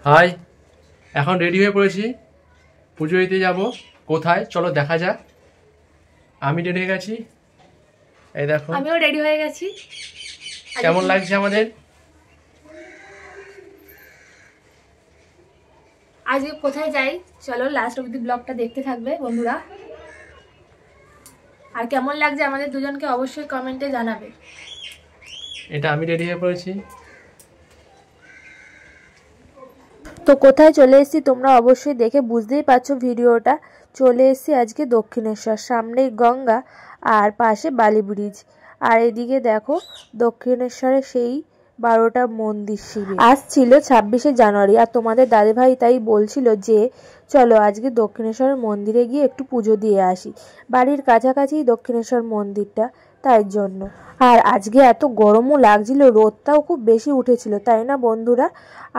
High, এখন ready হয়ে পড়েছি, পুজো দিতে যাব। কোথায় চলো দেখা যাক। আমি রেডি হয়ে গেছি, এই দেখো। আমিও রেডি হয়ে গেছি। কেমন লাগছে আমাদের? আজকে কোথায় যাই চলো লাস্ট অবধি ব্লগটা দেখতে থাকবে বন্ধুরা। আর কেমন লাগছে আমাদের দুজনকে অবশ্যই কমেন্টে জানাবে। এটা আমি রেডি হয়ে পড়েছি। তো কোথায় চলে এসেছি তোমরা অবশ্যই দেখে বুঝতেই পারছো ভিডিওটা। চলে এসেছি আজকে দক্ষিণেশ্বর, সামনেই গঙ্গা আর পাশে বালি ব্রিজ। আর এদিকে দেখো দক্ষিণেশ্বরে সেই 12টা মন্দির শিবির। আজ ছিল 26শে জানুয়ারি, আর তোমাদের দাদিভাই তাই বলছিল যে চলো আজকে দক্ষিণেশ্বরের মন্দিরে গিয়ে একটু পুজো দিয়ে আসি। বাড়ির কাছাকাছি দক্ষিণেশ্বর মন্দিরটা, তাই জন্য। আর আজকে এত গরমও লাগছিল, রোদটাও খুব বেশি উঠেছিল, তাই না বন্ধুরা?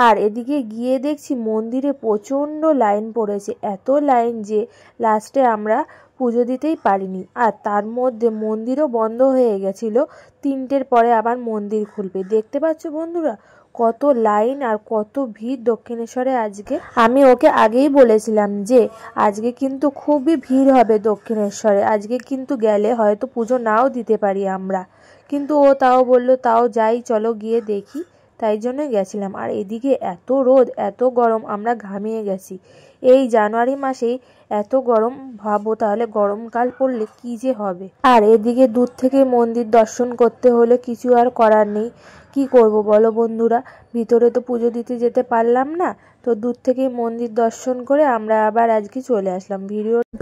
আর এদিকে গিয়ে দেখছি মন্দিরে প্রচণ্ড লাইন পড়েছে, এত লাইন যে লাস্টে আমরা পুজো দিতেই পারিনি। আর তার মধ্যে মন্দিরও বন্ধ হয়ে গেছিল, 3টের পরে আবার মন্দির খুলবে। দেখতে পাচ্ছ বন্ধুরা কত লাইন আর কত ভিড় দক্ষিণেশ্বরে আজকে। আমি ওকে আগেই বলেছিলাম যে আজকে কিন্তু খুবই ভিড় হবে দক্ষিণেশ্বরে, আজকে কিন্তু গেলে হয়তো পুজো নাও দিতে পারি আমরা। কিন্তু ও তাও বললো তাও যাই, চলো গিয়ে দেখি, তাই জন্য গেছিলাম। আর এদিকে এত রোদ এত গরম, আমরা ঘামিয়ে গেছি। এই জানুয়ারি মাসেই এত গরম, ভাবো তাহলে গরমকাল পড়লে কি যে হবে। আর এদিকে দূর থেকে মন্দির দর্শন করতে হলে কিছু আর করার নেই, কি করব বলো বন্ধুরা, ভিতরে তো পুজো দিতে যেতে পারলাম না। তো দূর থেকে মন্দির দর্শন করে আমরা আবার আজকে চলে আসলাম।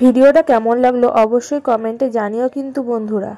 ভিডিওটা কেমন লাগলো অবশ্যই কমেন্টে জানিও কিন্তু বন্ধুরা।